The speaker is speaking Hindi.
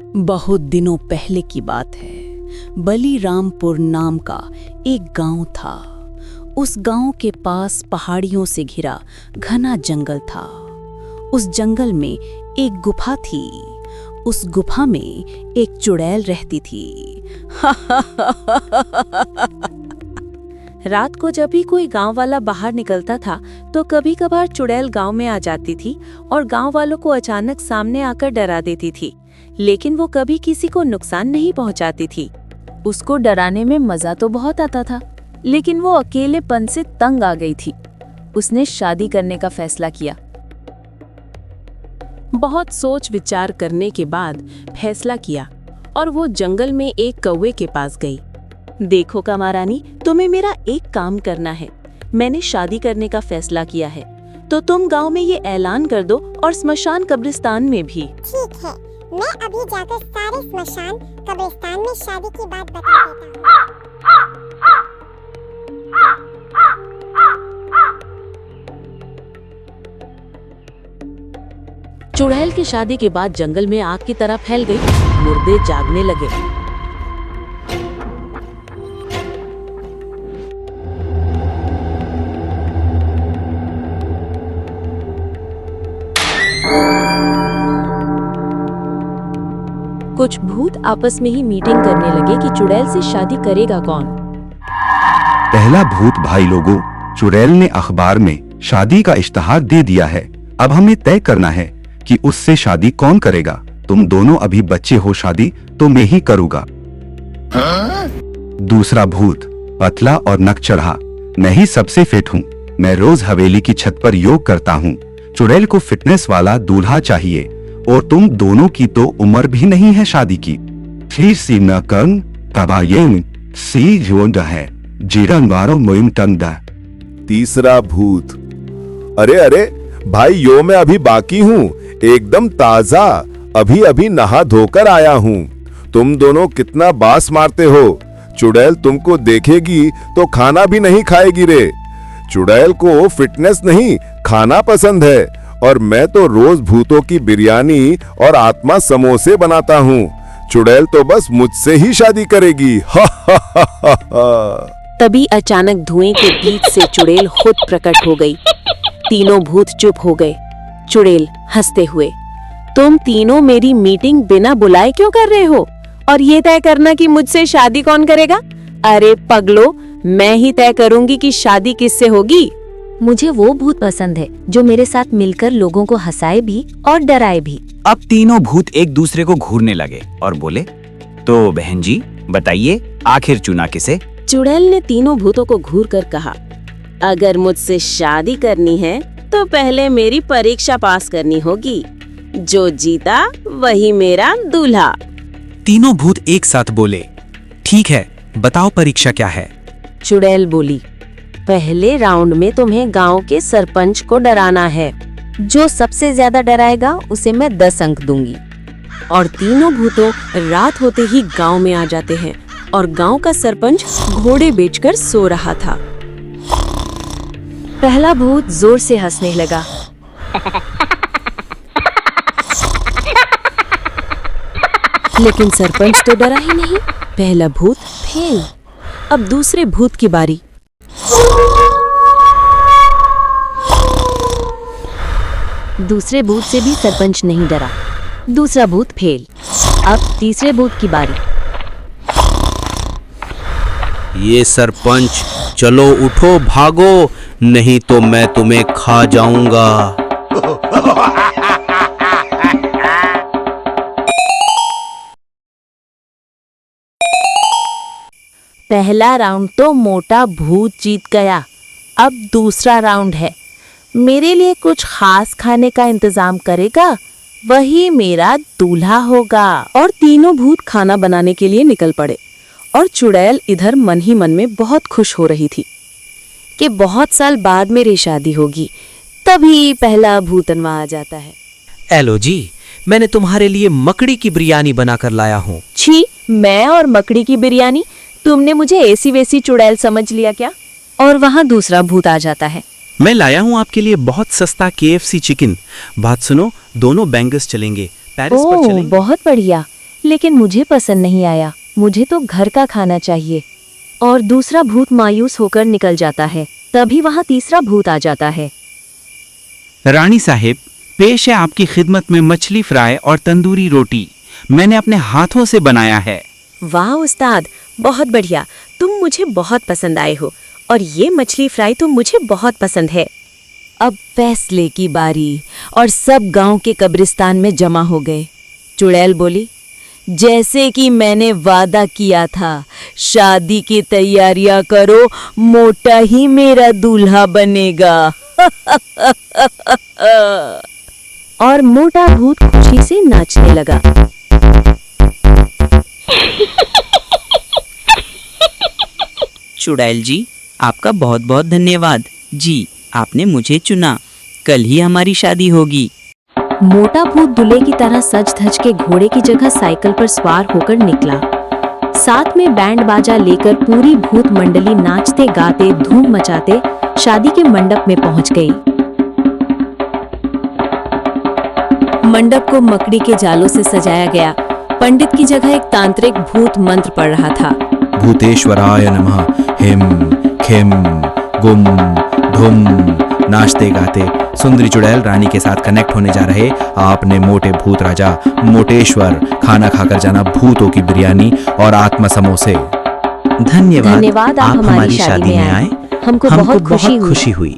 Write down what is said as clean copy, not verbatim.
बहुत दिनों पहले की बात है। बलीरामपुर नाम का एक गांव था। उस गांव के पास पहाड़ियों से घिरा घना जंगल था। उस जंगल में एक गुफा थी। उस गुफा में एक चुड़ैल रहती थी। रात को जब भी कोई गांव वाला बाहर निकलता था तो कभी कभार चुड़ैल गांव में आ जाती थी और गांव वालों को अचानक सामने आकर डरा देती थी, लेकिन वो कभी किसी को नुकसान नहीं पहुंचाती थी। उसको डराने में मजा तो बहुत आता था, लेकिन वो अकेलेपन से तंग आ गई थी। उसने शादी करने का फैसला किया। बहुत सोच विचार करने के बाद फैसला किया और वो जंगल में एक कौवे के पास गई। देखो कामारानी, तुम्हें मेरा एक काम करना है। मैंने शादी करने का फैसला किया है, तो तुम गांव में ये ऐलान कर दो और स्मशान कब्रिस्तान में भी। ठीक है, मैं अभी जाकर सारे स्मशान कब्रिस्तान में शादी की बात बता देता हूँ। चुड़ैल की शादी के बाद जंगल में आग की तरह फैल गई। मुर्दे जागने लगे। कुछ भूत आपस में ही मीटिंग करने लगे कि चुड़ैल से शादी करेगा कौन। पहला भूत, भाई लोगों, चुड़ैल ने अखबार में शादी का इश्तहार दे दिया है। अब हमें तय करना है कि उससे शादी कौन करेगा। तुम दोनों अभी बच्चे हो, शादी तो मैं ही करूँगा। दूसरा भूत, पतला और नक चढ़ा, मैं ही सबसे फिट हूँ। मैं रोज हवेली की छत पर योग करता हूँ। चुड़ैल को फिटनेस वाला दूल्हा चाहिए और तुम दोनों की तो उम्र भी नहीं है शादी की। फिर सी न कंग तबायें सी जोंड है जीरन वारो मोइम टंगदा। तीसरा भूत, अरे अरे भाई, यो मैं अभी बाकी हूँ, एकदम ताजा, अभी अभी नहा धोकर आया हूँ। तुम दोनों कितना बास मारते हो। चुड़ैल तुमको देखेगी तो खाना भी नहीं खाएगी रे। चुड़ैल को फिटनेस नहीं, खाना पसंद है और मैं तो रोज भूतों की बिरयानी और आत्मा समोसे बनाता हूँ। चुड़ैल तो बस मुझसे ही शादी करेगी। हा हा हा हा हा। तभी अचानक धुएं के बीच से चुड़ैल खुद प्रकट हो गई। तीनों भूत चुप हो गए। चुड़ैल हंसते हुए, तुम तीनों मेरी मीटिंग बिना बुलाए क्यों कर रहे हो और ये तय करना कि मुझसे शादी कौन करेगा? अरे पगलो, मैं ही तय करूंगी कि शादी किससे होगी। मुझे वो भूत पसंद है जो मेरे साथ मिलकर लोगों को हंसाए भी और डराए भी। अब तीनों भूत एक दूसरे को घूरने लगे और बोले, तो बहन जी बताइए, आखिर चुना किसे? चुड़ैल ने तीनों भूतों को घूर कर कहा, अगर मुझसे शादी करनी है तो पहले मेरी परीक्षा पास करनी होगी। जो जीता वही मेरा दूल्हा। तीनों भूत एक साथ बोले, ठीक है, बताओ परीक्षा क्या है? चुड़ैल बोली, पहले राउंड में तुम्हें गांव के सरपंच को डराना है। जो सबसे ज्यादा डराएगा उसे मैं 10 अंक दूंगी। और तीनों भूतों रात होते ही गांव में आ जाते हैं और गांव का सरपंच घोड़े बेचकर सो रहा था। पहला भूत जोर से हंसने लगा। लेकिन सरपंच तो डरा ही नहीं। पहला भूत फेल। अब दूसरे भूत की बारी। दूसरे भूत से भी सरपंच नहीं डरा। दूसरा भूत फेल। अब तीसरे भूत की बारी। ये सरपंच, चलो उठो, भागो, नहीं तो मैं तुम्हें खा जाऊंगा। पहला राउंड तो मोटा भूत जीत गया। अब दूसरा राउंड है। मेरे लिए कुछ खास खाने का इंतजाम करेगा, वही मेरा दूल्हा होगा। और तीनों भूत खाना बनाने के लिए निकल पड़े और चुड़ैल इधर मन ही मन में बहुत खुश हो रही थी कि बहुत साल बाद मेरी शादी होगी। तभी पहला भूतन वहां आ जाता है। एलो जी, मैंने तुम्हारे लिए मकड़ी की बिरयानी बनाकर लाया हूँ। छी, मैं और मकड़ी की बिरयानी? तुमने मुझे ऐसी वैसी चुड़ैल समझ लिया क्या? और वहाँ दूसरा भूत आ जाता है। मैं लाया हूँ आपके लिए बहुत सस्ता KFC चिकन। बात सुनो, दोनों बैंगस चलेंगे, पेरिस पर चलेंगे। बहुत बढ़िया। लेकिन मुझे पसंद नहीं आया। मुझे तो घर का खाना चाहिए। और दूसरा भूत मायूस होकर निकल जाता है। तभी वहाँ तीसरा भूत आ जाता है। रानी साहिब, पेश है आपकी खिदमत में मछली फ्राई और तंदूरी रोटी। मैंने अपने हाथों से बनाया है। वाह उस्ताद, बहुत बढ़िया। तुम मुझे बहुत पसंद आए हो और ये मछली फ्राई तो मुझे बहुत पसंद है। अब फैसले की बारी और सब गांव के कब्रिस्तान में जमा हो गए। चुड़ैल बोली, जैसे कि मैंने वादा किया था, शादी की तैयारियां करो, मोटा ही मेरा दूल्हा बनेगा। और मोटा भूत खुशी से नाचने लगा। चुड़ैल जी, आपका बहुत बहुत धन्यवाद जी, आपने मुझे चुना। कल ही हमारी शादी होगी। मोटा भूत दूल्हे की तरह सज धज के घोड़े की जगह साइकिल पर सवार होकर निकला। साथ में बैंड बाजा लेकर पूरी भूत मंडली नाचते गाते धूम मचाते शादी के मंडप में पहुंच गई। मंडप को मकड़ी के जालों से सजाया गया। पंडित की जगह एक तांत्रिक भूत मंत्र पढ़ रहा था। भूतेश्वराय नमः। हिम खिम गुम धुम। नाचते गाते सुंदरी चुड़ैल रानी के साथ कनेक्ट होने जा रहे आपने मोटे भूत राजा मोटेश्वर खाना खाकर जाना भूतों की बिरयानी और आत्मा समोसे। धन्यवाद, आप हमारी शादी में आए। हमको बहुत खुशी हुई।